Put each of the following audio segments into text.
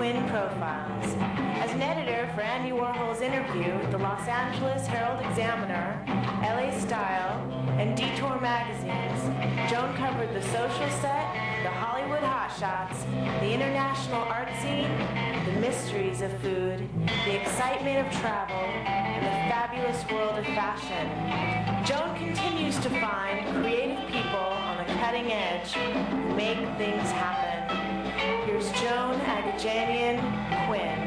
Quinn Profiles. As an editor for Andy Warhol's Interview, the Los Angeles Herald-Examiner, LA Style, and Detour magazines, Joan covered the social set, the Hollywood hotshots, the international art scene, the mysteries of food, the excitement of travel, and the fabulous world of fashion. Joan continues to find creative people on the cutting edge who make things happen. Here's Joan Quinn.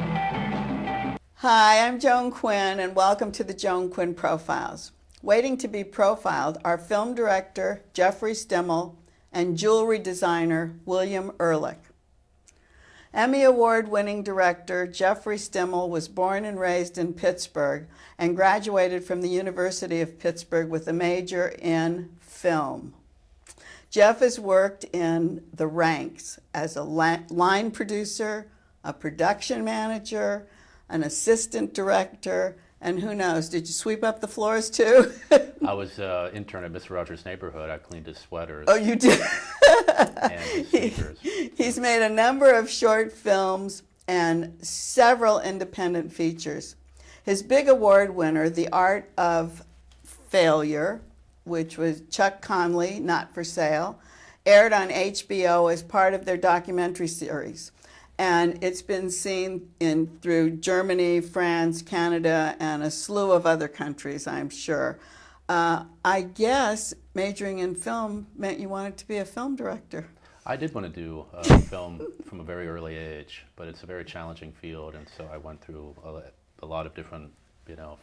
Hi, I'm Joan Quinn, and welcome to the Joan Quinn Profiles. Waiting to be profiled are film director Jeffrey Stimmel and jewelry designer William Ehrlich. Emmy Award-winning director Jeffrey Stimmel was born and raised in Pittsburgh and graduated from the University of Pittsburgh with a major in film. Jeff has worked in the ranks as a line producer, a production manager, an assistant director, and who knows, did you sweep up the floors too? I was intern at Mr. Rogers' Neighborhood. I cleaned his sweaters. Oh, you did? And his sneakers. He's made a number of short films and several independent features. His big award winner, The Art of Failure, which was Chuck Connelly, Not for Sale, aired on HBO as part of their documentary series. And it's been seen through Germany, France, Canada, and a slew of other countries, I'm sure. I guess majoring in film meant you wanted to be a film director. I did want to do film from a very early age, but it's a very challenging field, and so I went through a lot of different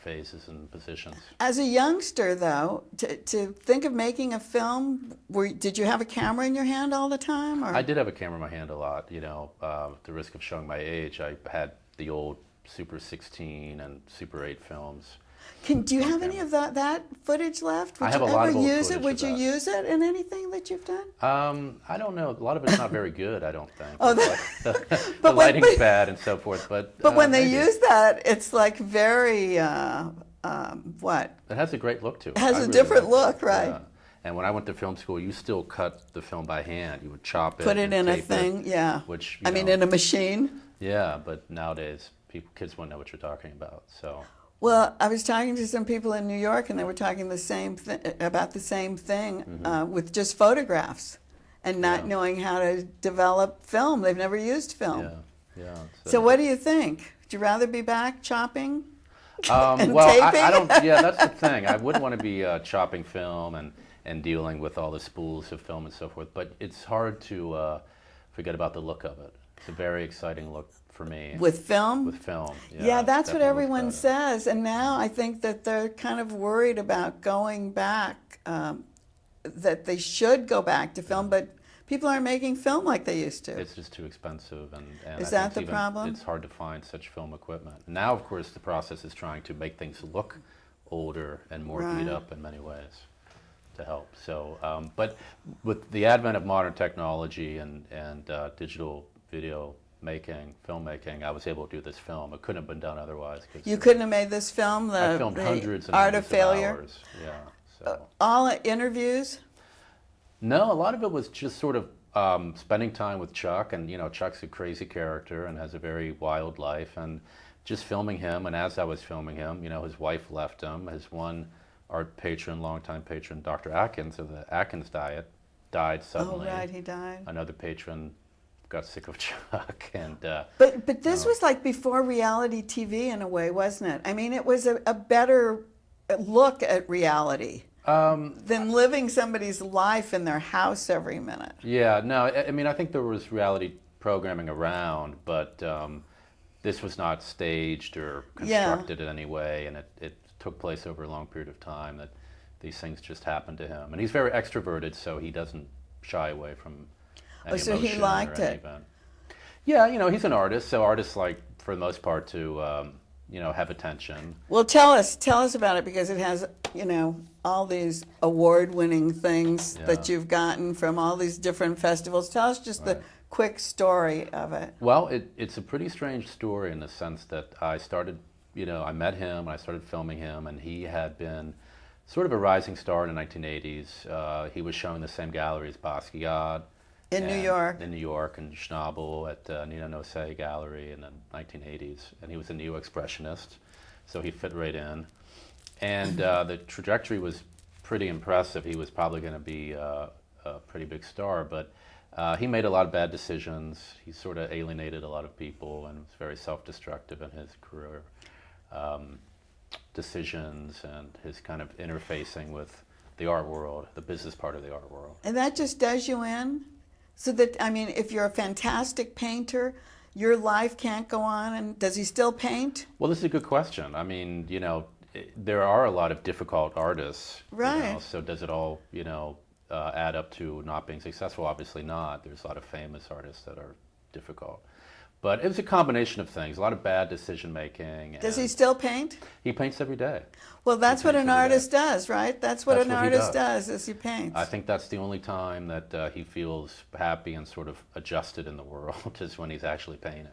phases and positions. As a youngster, though, to think of making a film, did you have a camera in your hand all the time? Or? I did have a camera in my hand a lot, at the risk of showing my age. I had the old Super 16 and Super 8 films. Do you have any of that footage left? I have a lot of old use it? footage Would of you that. use it in anything that you've done? I don't know. A lot of it's not very good, I don't think. Oh, the lighting's bad and so forth. But when they maybe. use that, it's like very, what? It has a great look to it. It has I a really different like it. look, right? Yeah. And when I went to film school, you still cut the film by hand. You would chop it, Put it in a tape thing, it, yeah. Which in a machine. Yeah, but nowadays kids won't know what you're talking about. So. Well, I was talking to some people in New York, and they were talking about the same thing with just photographs and not knowing how to develop film. They've never used film. Yeah. So what do you think? Would you rather be back chopping and well, taping? I don't. Yeah, that's the thing. I wouldn't want to be chopping film and dealing with all the spools of film and so forth. But it's hard to forget about the look of it. It's a very exciting look for me. With film? With film, yeah. That's what definitely everyone says. And now I think that they're kind of worried about going back, that they should go back to film, but people aren't making film like they used to. It's just too expensive. And Is that the problem? It's hard to find such film equipment. Now, of course, the process is trying to make things look older and more beat up in many ways to help. So, but with the advent of modern technology and digital video filmmaking, I was able to do this film. It couldn't have been done otherwise. You couldn't have made this film, I filmed hundreds and Art hundreds of Failure? hours. Yeah. So. All interviews? No, a lot of it was just sort of spending time with Chuck, and Chuck's a crazy character and has a very wild life, and just filming him. And as I was filming him, his wife left him. His one art patron, longtime patron, Dr. Atkins of the Atkins diet, died suddenly. Oh, right, he died. Another patron got sick of Chuck, and but this was like before reality TV in a way, wasn't it? I mean, it was a better look at reality than living somebody's life in their house every minute. Yeah, no, I mean, I think there was reality programming around, but this was not staged or constructed in any way, and it took place over a long period of time. That these things just happened to him, and he's very extroverted, so he doesn't shy away from. So he liked it. Event. Yeah, he's an artist, so artists like, for the most part, to have attention. Well, tell us about it, because it has all these award-winning things that you've gotten from all these different festivals. Tell us just the quick story of it. Well, it's a pretty strange story in the sense that I started, I met him and I started filming him, and he had been sort of a rising star in the 1980s. He was showing the same gallery as Basquiat. In New York? In New York, and Schnabel at Nina Nosei Gallery in the 1980s. And he was a neo-expressionist, so he fit right in. And the trajectory was pretty impressive. He was probably going to be a pretty big star, but he made a lot of bad decisions. He sort of alienated a lot of people and was very self-destructive in his career decisions and his kind of interfacing with the art world, the business part of the art world. And that just does you in? So that, I mean, if you're a fantastic painter, your life can't go on, and does he still paint? Well, this is a good question. I mean, you know, there are a lot of difficult artists. Right. You know, so does it all, you know, add up to not being successful? Obviously not. There's a lot of famous artists that are difficult. But it was a combination of things, a lot of bad decision making. Does he still paint? He paints every day. Well, that's what an artist does, right? That's what an artist does, is he paints. I think that's the only time that he feels happy and sort of adjusted in the world is when he's actually painting.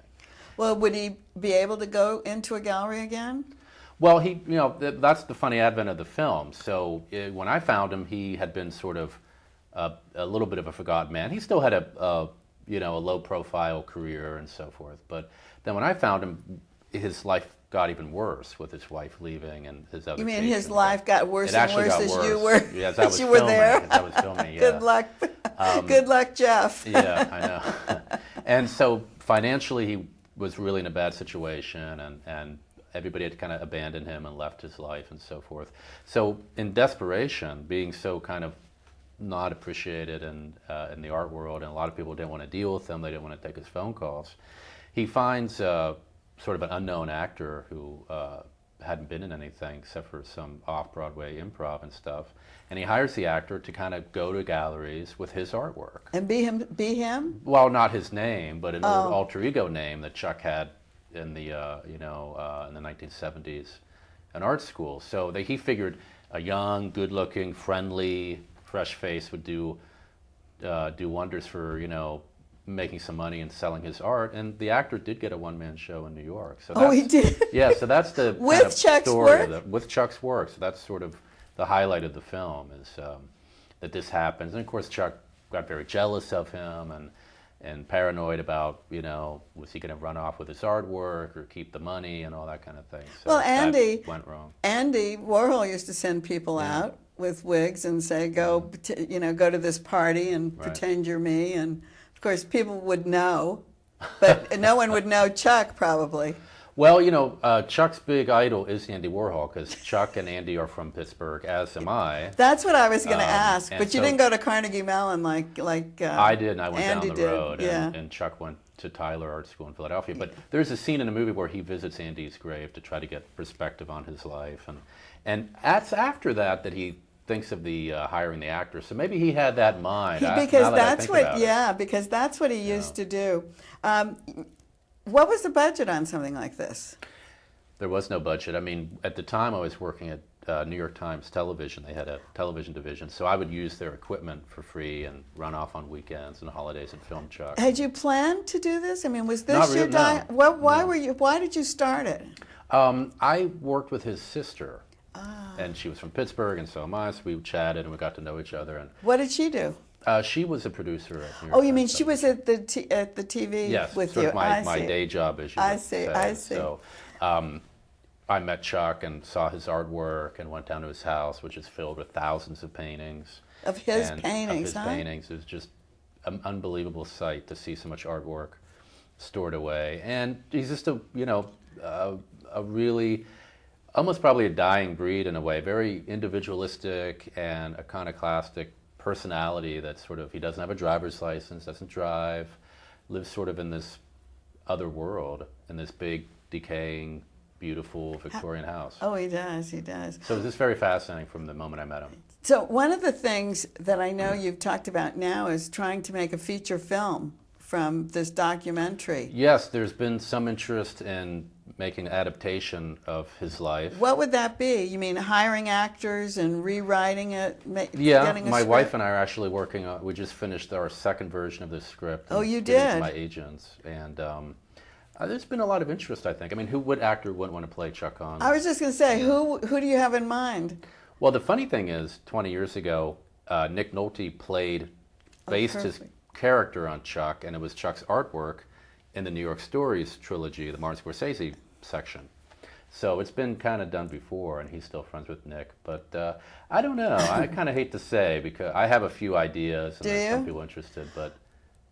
Well, would he be able to go into a gallery again? Well, he, you know, that's the funny advent of the film. So when I found him, he had been sort of a little bit of a forgotten man. He still had a you know, a low-profile career and so forth. But then when I found him, his life got even worse with his wife leaving and his other. You mean his life got worse and worse as you were? Yes, I was you were filming, there. as I was filming. Yeah. Good luck. Good luck, Jeff. Yeah, I know. And so financially, he was really in a bad situation, and everybody had kind of abandoned him and left his life and so forth. So in desperation, being so kind of not appreciated in the art world, and a lot of people didn't want to deal with him. They didn't want to take his phone calls. He finds sort of an unknown actor who hadn't been in anything except for some off-Broadway improv and stuff, and he hires the actor to kind of go to galleries with his artwork. And be him? Well, not his name, but an old alter ego name that Chuck had in the in the 1970s, an art school. So he figured a young, good-looking, friendly, fresh face would do wonders for, you know, making some money and selling his art. And the actor did get a one-man show in New York. So he did? Yeah, so that's the with kind of Chuck's story work? with Chuck's work. So that's sort of the highlight of the film, is that this happens. And of course Chuck got very jealous of him and paranoid about, you know, was he going to run off with his artwork or keep the money and all that kind of thing. So well, Andy went wrong. Andy Warhol used to send people out with wigs and say, go to this party and pretend you're me. And of course, people would know, but no one would know Chuck probably. Well, you know, Chuck's big idol is Andy Warhol, because Chuck and Andy are from Pittsburgh, as am I. That's what I was going to ask, but you so didn't go to Carnegie Mellon like I did, and I went Andy down the road, yeah. and Chuck went to Tyler Art School in Philadelphia. But there's a scene in the movie where he visits Andy's grave to try to get perspective on his life, and it's after that he thinks of the hiring the actor. So maybe he had that in mind. Because that's what he used to do. What was the budget on something like this? There was no budget. I mean, at the time I was working at New York Times Television. They had a television division, so I would use their equipment for free and run off on weekends and holidays and film Chuck. Had you planned to do this? I mean, was this Not your really, no. Well, why did you start it? I worked with his sister, and she was from Pittsburgh, and so am I. So we chatted and we got to know each other. And what did she do? She was a producer at New York Oh, you Times mean she was Television. at the TV Yes, with sort you? of my day job, as you would say. I see. So I met Chuck and saw his artwork and went down to his house, which is filled with thousands of paintings. Of his paintings, Of his paintings. It was just an unbelievable sight to see so much artwork stored away. And he's just a really, almost probably a dying breed in a way, very individualistic and iconoclastic personality that sort of, he doesn't have a driver's license, doesn't drive, lives sort of in this other world, in this big, decaying, beautiful Victorian house. Oh, he does. So it was just very fascinating from the moment I met him. So one of the things that I know you've talked about now is trying to make a feature film from this documentary. Yes, there's been some interest in making an adaptation of his life. What would that be? You mean hiring actors and rewriting it? Yeah, my wife and I are actually working on, we just finished our second version of the script. Oh, you gave it to did? my agents. And there's been a lot of interest, I think. I mean, what actor wouldn't want to play Chuck Connors? I was just going to say, who do you have in mind? Well, the funny thing is, 20 years ago, Nick Nolte based his character on Chuck, and it was Chuck's artwork in the New York Stories trilogy, the Martin Scorsese section. So it's been kind of done before, and he's still friends with Nick. But I don't know. I kind of hate to say, because I have a few ideas, and there's some people interested, but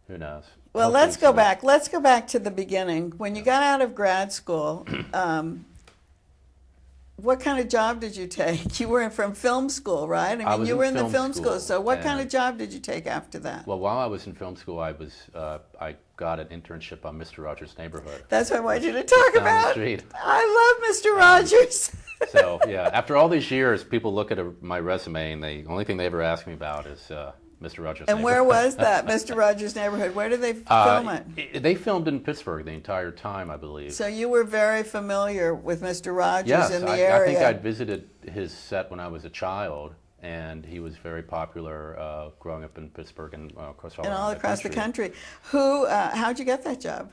who knows? Well, let's go back. Let's go back to the beginning. When you got out of grad school, what kind of job did you take? You were from film school, right? I mean, you were in the film school. So what kind of job did you take after that? Well, while I was in film school, I got an internship on Mr. Rogers' Neighborhood. That's what I want you to talk about. Down the street. I love Mr. Rogers. So, yeah, after all these years, people look at my resume, and the only thing they ever ask me about is Mr. Rogers' Neighborhood. And where was that, Mr. Rogers' Neighborhood? Where did they film it? They filmed in Pittsburgh the entire time, I believe. So you were very familiar with Mr. Rogers in the area? area. I think I'd visited his set when I was a child, and he was very popular growing up in Pittsburgh and across the country. How'd you get that job?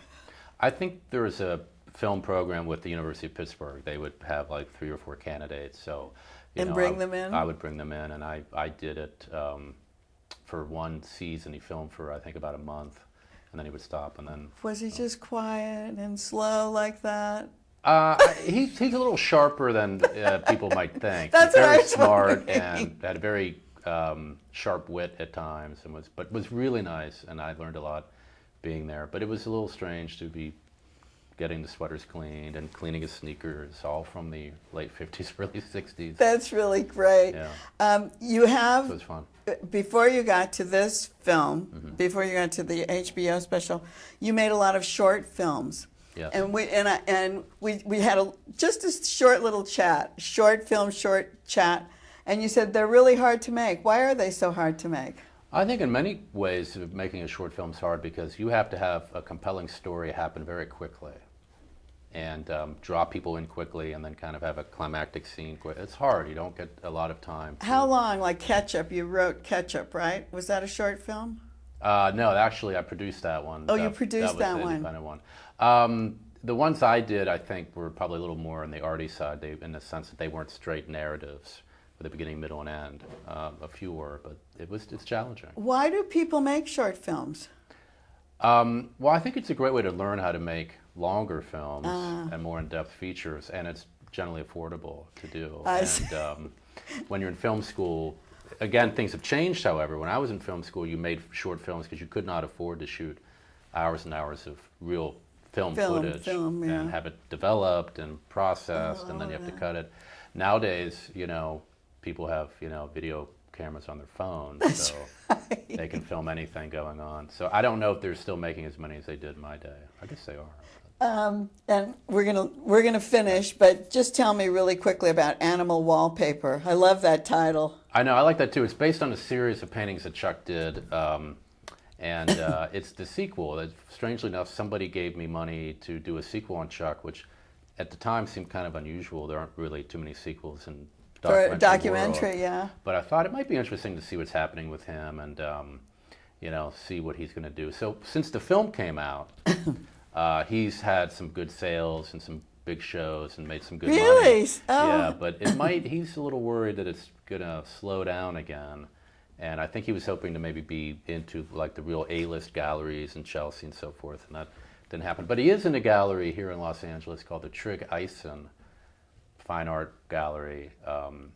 I think there was a film program with the University of Pittsburgh. They would have like 3 or 4 candidates. So, bring them in? I would bring them in, and I did it for one season. He filmed for, I think, about a month, and then he would stop, and then... Was he just quiet and slow like that? He's a little sharper than people might think. That's he's very what smart and had a very sharp wit at times, and was really nice, and I learned a lot being there. But it was a little strange to be getting the sweaters cleaned and cleaning his sneakers, all from the late 50s, early 60s. That's really great. Yeah. You have... So it was fun. Before you got to this film, before you got to the HBO special, you made a lot of short films. Yes. And we had just a short little chat, short chat, and you said they're really hard to make. Why are they so hard to make? I think in many ways making a short film is hard because you have to have a compelling story happen very quickly and draw people in quickly and then kind of have a climactic scene. It's hard. You don't get a lot of time. How long? Like Ketchup, you wrote Ketchup, right? Was that a short film? No, actually I produced that one. Oh, you produced that one. That was the independent one. The ones I did, I think, were probably a little more on the arty side, in the sense that they weren't straight narratives with a beginning, middle, and end. A few were, but it's challenging. Why do people make short films? Well, I think it's a great way to learn how to make longer films and more in-depth features, and it's generally affordable to do. And when you're in film school, again, things have changed, however. When I was in film school, you made short films because you could not afford to shoot hours and hours of real film footage and have it developed and processed, and then you have to cut it. Nowadays, people have, video cameras on their phones, so they can film anything going on. So I don't know if they're still making as many as they did in my day. I guess they are. And we're gonna finish, but just tell me really quickly about Animal Wallpaper. I love that title. I know, I like that too. It's based on a series of paintings that Chuck did, and it's the sequel. Strangely enough, somebody gave me money to do a sequel on Chuck, which at the time seemed kind of unusual. There aren't really too many sequels in documentary world. Yeah. But I thought it might be interesting to see what's happening with him and see what he's going to do. So since the film came out, he's had some good sales and some big shows and made some good money. Really? Oh. Yeah, but he's a little worried that it's going to slow down again. And I think he was hoping to maybe be into like the real A-list galleries in Chelsea and so forth, and that didn't happen. But he is in a gallery here in Los Angeles called the Trigg Eisen Fine Art Gallery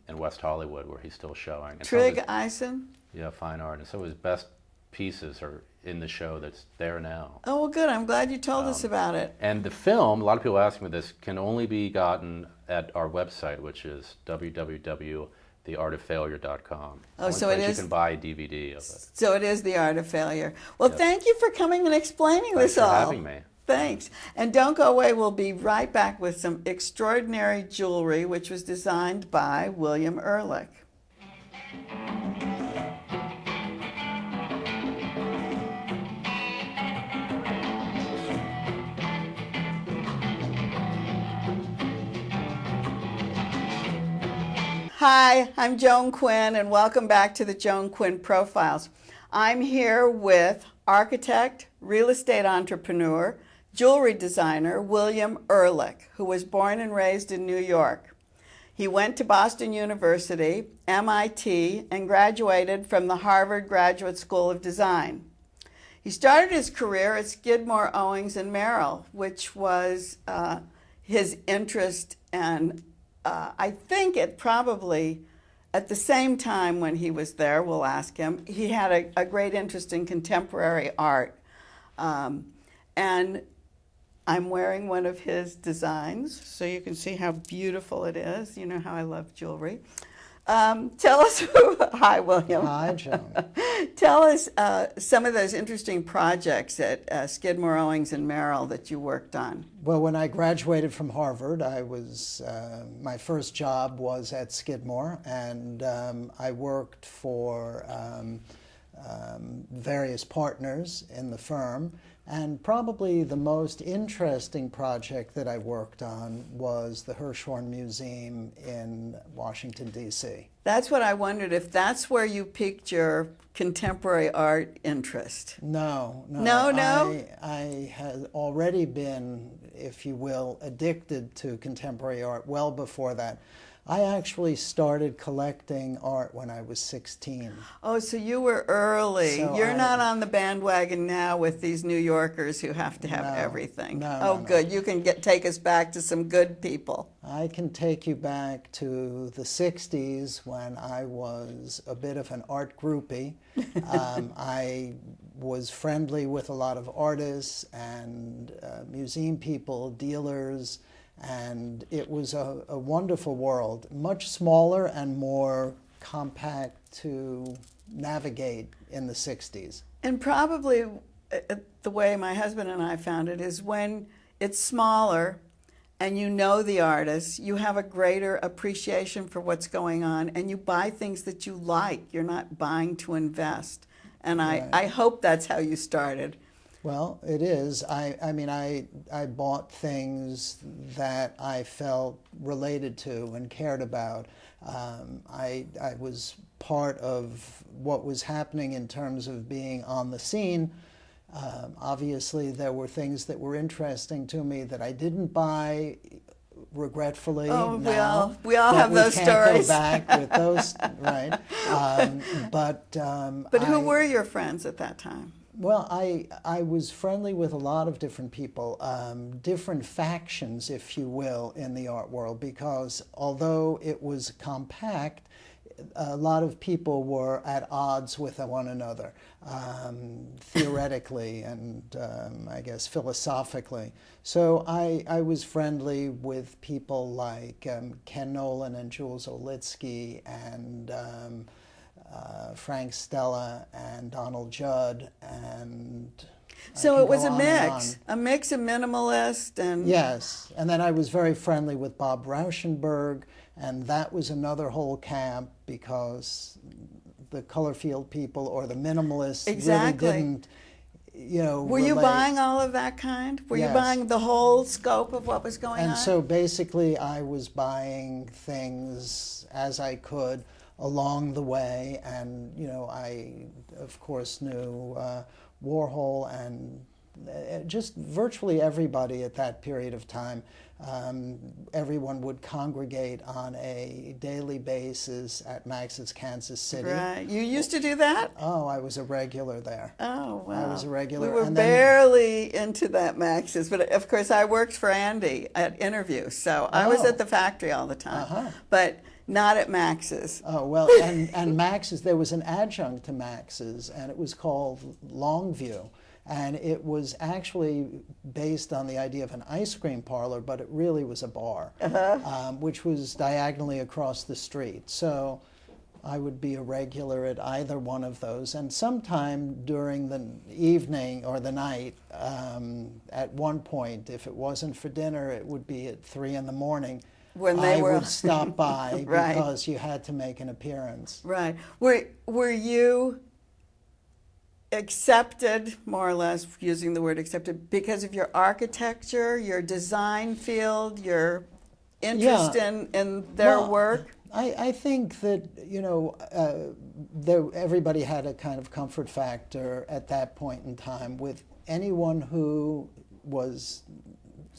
in West Hollywood, where he's still showing. And Trigg Eisen? Yeah, fine art. And some of his best pieces are in the show that's there now. Oh, well, good. I'm glad you told us about it. And the film, a lot of people ask me this, can only be gotten at our website, which is www.theartoffailure.com. Oh, so it is. You can buy a DVD of it. So it is The Art of Failure. Well, thank you for coming and explaining this all. Thanks for having me. Thanks. And don't go away. We'll be right back with some extraordinary jewelry, which was designed by William Ehrlich. Hi, I'm Joan Quinn, and welcome back to the Joan Quinn Profiles. I'm here with architect, real estate entrepreneur, jewelry designer William Ehrlich, who was born and raised in New York. He went to Boston University, MIT, and graduated from the Harvard Graduate School of Design. He started his career at Skidmore, Owings and Merrill, which was his interest, and I think it probably, at the same time when he was there, we'll ask him, he had a great interest in contemporary art. And I'm wearing one of his designs, so you can see how beautiful it is. You know how I love jewelry. Tell us, hi William. Hi, Joan. Tell us some of those interesting projects at Skidmore, Owings and Merrill that you worked on. Well, when I graduated from Harvard, I was my first job was at Skidmore, and I worked for various partners in the firm. And probably the most interesting project that I worked on was the Hirshhorn Museum in Washington, D.C. That's what I wondered, if that's where you piqued your contemporary art interest. No. I had already been, if you will, addicted to contemporary art well before that. I actually started collecting art when I was 16. Oh, so you were early. So You're not on the bandwagon now with these New Yorkers who have to have everything. No. Good. You can take us back to some good people. I can take you back to the 60s when I was a bit of an art groupie. I was friendly with a lot of artists and museum people, dealers, and it was a wonderful world, much smaller and more compact to navigate in the 60s. And probably the way my husband and I found it is when it's smaller and you know the artists, you have a greater appreciation for what's going on, and you buy things that you like. You're not buying to invest. And Right. I hope that's how you started. Well, it is. I mean, I bought things that I felt related to and cared about. I was part of what was happening in terms of being on the scene. Obviously, there were things that were interesting to me that I didn't buy, regretfully. Oh, now, we all have those we stories. can't go back with those, right? But who were your friends at that time? Well, I was friendly with a lot of different people, different factions, if you will, in the art world, because although it was compact, a lot of people were at odds with one another, theoretically and I guess philosophically. So I was friendly with people like Ken Nolan and Jules Olitsky and Frank Stella and Donald Judd, and so it was a mix of minimalist and... Yes, and then I was very friendly with Bob Rauschenberg, and that was another whole camp because the color field people or the minimalists really didn't, Were you buying all of that kind? Were you buying the whole scope of what was going on? And so basically I was buying things as I could along the way, and I of course knew Warhol and just virtually everybody at that period of time. Everyone would congregate on a daily basis at Max's Kansas City. Right. You used to do that? Oh, I was a regular there. Oh, wow. I was a regular. We were and barely into that Max's, but of course I worked for Andy at Interview, so I was at the factory all the time, but not at Max's. Oh, well, and Max's, there was an adjunct to Max's, and it was called Longview. And it was actually based on the idea of an ice cream parlor, but it really was a bar, which was diagonally across the street. So I would be a regular at either one of those. And sometime during the evening or the night, at one point, if it wasn't for dinner, it would be at 3 in the morning. When they would stop by right. because you had to make an appearance. Right. Were you accepted, more or less, using the word accepted, because of your architecture, your design field, your interest in their work? I think that, everybody had a kind of comfort factor at that point in time with anyone who was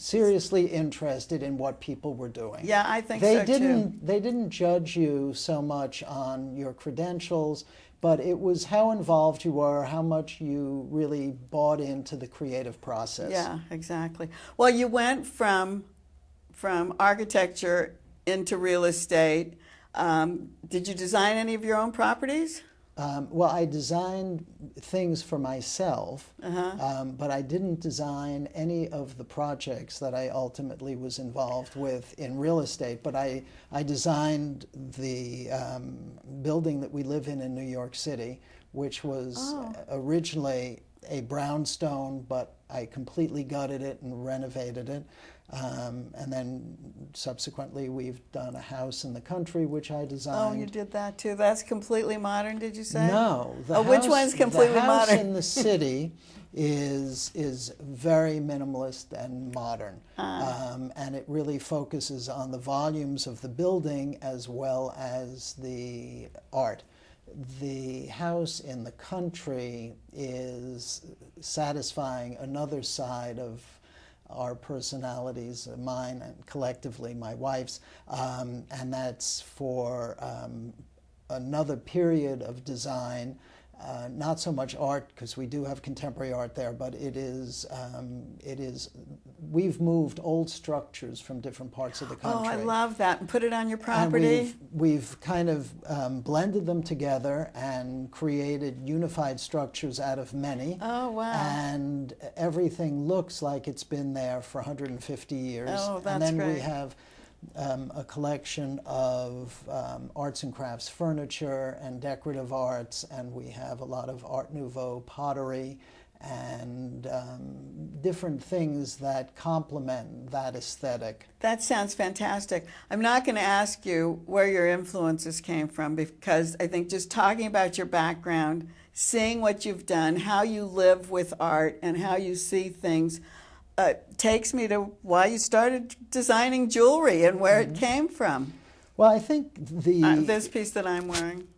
seriously interested in what people were doing. Yeah, I think so too. They didn't judge you so much on your credentials, but it was how involved you were, how much you really bought into the creative process. Yeah, exactly. Well, you went from architecture into real estate. Did you design any of your own properties? Well, I designed things for myself, but I didn't design any of the projects that I ultimately was involved with in real estate. But I designed the building that we live in New York City, which was originally a brownstone, but I completely gutted it and renovated it. And then subsequently we've done a house in the country, which I designed. Oh, you did that too. That's completely modern, did you say? No. Which one's completely modern? The house modern? in the city is very minimalist and modern. And it really focuses on the volumes of the building as well as the art. The house in the country is satisfying another side of our personalities, mine and collectively my wife's, and that's for another period of design, not so much art, because we do have contemporary art there, but it is, we've moved old structures from different parts of the country. Oh, I love that. And put it on your property. And we've kind of blended them together and created unified structures out of many. Oh, wow. And everything looks like it's been there for 150 years. Oh, that's and then great. we have a collection of arts and crafts furniture and decorative arts, and we have a lot of Art Nouveau pottery and different things that complement that aesthetic. That sounds fantastic. I'm not going to ask you where your influences came from, because I think just talking about your background, seeing what you've done, how you live with art, and how you see things, takes me to why you started designing jewelry and where it came from. Well, I think this piece that I'm wearing.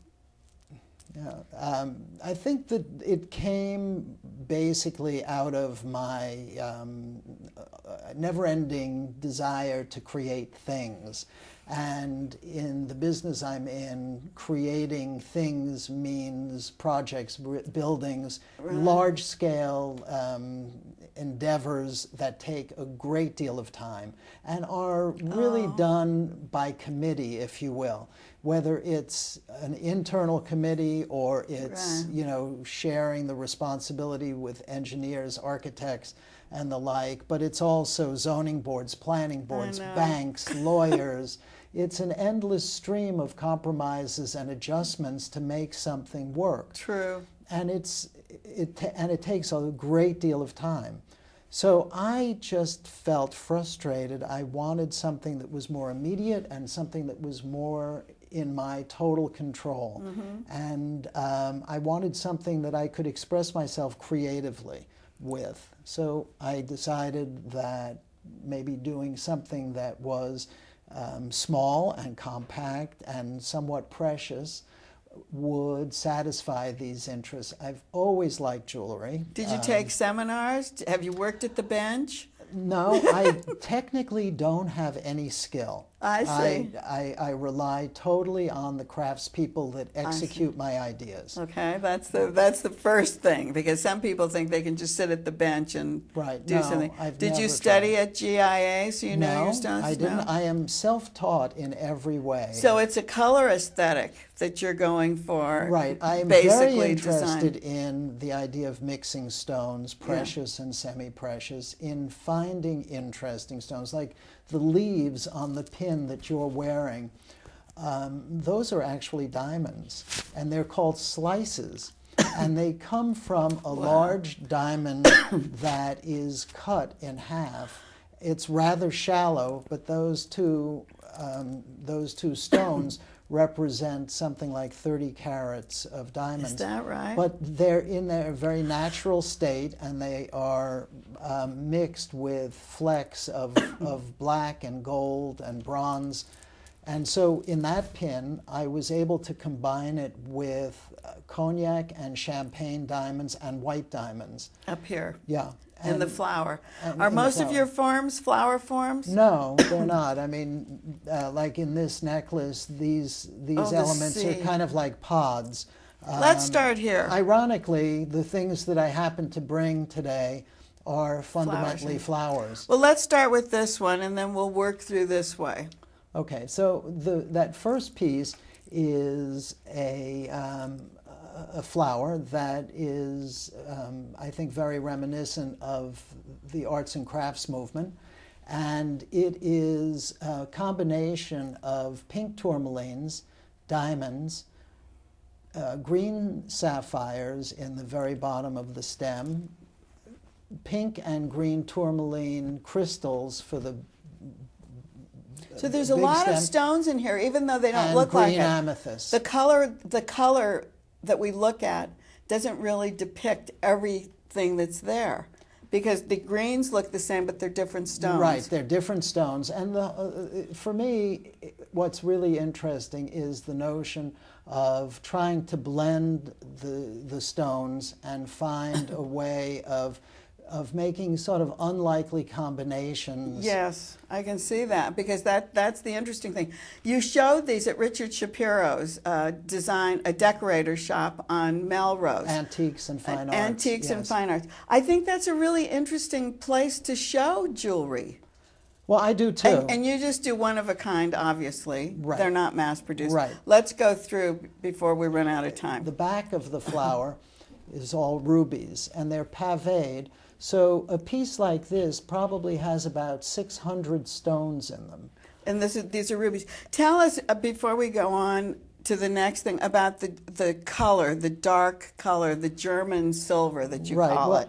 Yeah, I think that it came basically out of my never-ending desire to create things. And in the business I'm in, creating things means projects, buildings, large-scale endeavors that take a great deal of time and are really done by committee, if you will. Whether it's an internal committee or it's, you know, sharing the responsibility with engineers, architects, and the like, but it's also zoning boards, planning boards, banks, lawyers. It's an endless stream of compromises and adjustments to make something work. True. And it takes a great deal of time. So I just felt frustrated. I wanted something that was more immediate and something that was more in my total control. And I wanted something that I could express myself creatively with. So I decided that maybe doing something that was small and compact and somewhat precious would satisfy these interests. I've always liked jewelry. Did you take seminars? Have you worked at the bench? No, I technically don't have any skill. I see. I rely totally on the craftspeople that execute my ideas. Okay, that's the first thing, because some people think they can just sit at the bench and do something. Did you study at GIA so you know your stones? No, I didn't. I am self-taught in every way. So it's a color aesthetic that you're going for. Right. I am basically very interested in the idea of mixing stones, precious and semi-precious, in finding interesting stones, like the leaves on the pin that you're wearing. Those are actually diamonds, and they're called slices. And they come from a large diamond that is cut in half. It's rather shallow, but those two stones represent something like 30 carats of diamonds. Is that right? But they're in their very natural state, and they are mixed with flecks of black and gold and bronze. And so in that pin, I was able to combine it with cognac and champagne diamonds and white diamonds. Up here. Yeah. In the flower. and Are in the most of flower. your forms flower forms? No, they're not. I mean, like in this necklace, these the elements are sea. kind of like pods. Let's start here. Ironically, the things that I happen to bring today are fundamentally flowers. Well, let's start with this one, and then we'll work through this way. Okay, so that first piece is a flower that is, I think, very reminiscent of the arts and crafts movement. And it is a combination of pink tourmalines, diamonds, green sapphires in the very bottom of the stem, pink and green tourmaline crystals for the So there's a big lot of stem, stones in here, even though they don't and look like green it. amethyst. The color that we look at doesn't really depict everything that's there, because the greens look the same, but they're different stones. Right, they're different stones. And for me, what's really interesting is the notion of trying to blend the stones and find a way of making sort of unlikely combinations. Yes, I can see that, because that's the interesting thing. You showed these at Richard Shapiro's a decorator shop on Melrose. Antiques and fine arts. Antiques and yes. fine arts. I think that's a really interesting place to show jewelry. Well, I do too. And you just do one of a kind, obviously. Right. They're not mass produced. Right. Let's go through before we run out of time. The back of the flower is all rubies, and they're paved. So a piece like this probably has about 600 stones in them. And these are rubies. Tell us, before we go on to the next thing, about the color, the dark color, the German silver that you call it.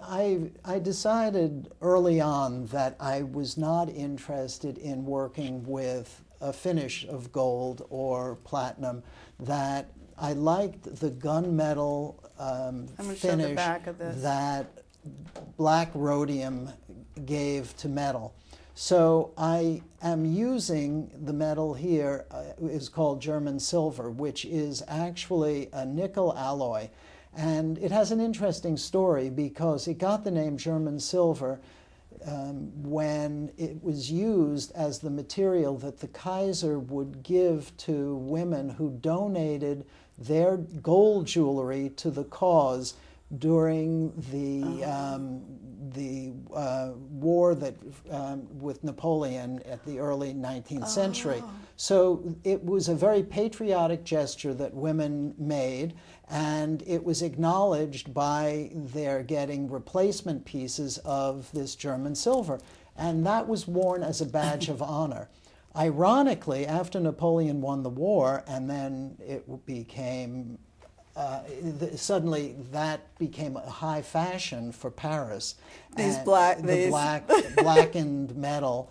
I decided early on that I was not interested in working with a finish of gold or platinum, that I liked the gunmetal finish that black rhodium gave to metal. So I am using the metal here, is called German silver, which is actually a nickel alloy. And it has an interesting story, because it got the name German silver when it was used as the material that the Kaiser would give to women who donated their gold jewelry to the cause during the war that with Napoleon at the early 19th century. So it was a very patriotic gesture that women made, and it was acknowledged by their getting replacement pieces of this German silver. And that was worn as a badge of honor. Ironically, after Napoleon won the war, and then it became suddenly that became a high fashion for Paris. Blackened metal.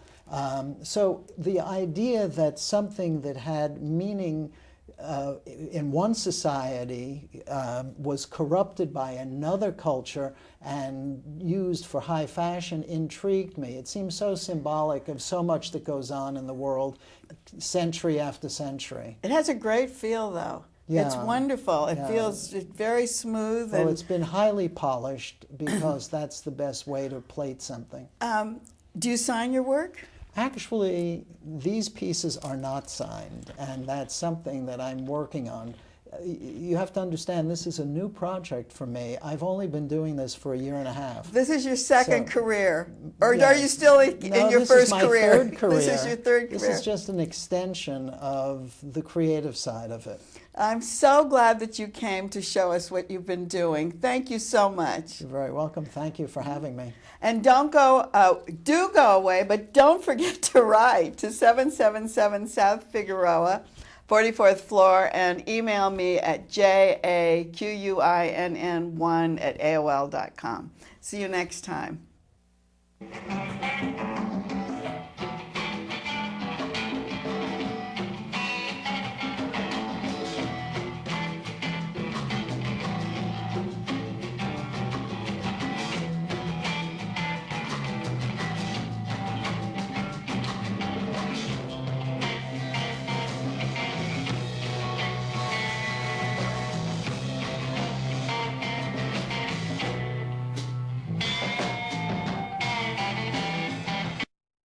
So the idea that something that had meaning in one society was corrupted by another culture and used for high fashion intrigued me. It seems so symbolic of so much that goes on in the world century after century. It has a great feel, though. Yeah. It's wonderful. It feels very smooth. Well, it's been highly polished, because that's the best way to plate something. Do you sign your work? Actually, these pieces are not signed, and that's something that I'm working on. You have to understand, this is a new project for me. I've only been doing this for a year and a half. This is your second career, or yes. are you still in your first career? Third career? This is your third career. This is just an extension of the creative side of it. I'm so glad that you came to show us what you've been doing. Thank you so much. You're very welcome. Thank you for having me. And do go away, but don't forget to write to 777 South Figueroa, 44th floor, and email me at jaquinn1@aol.com. See you next time.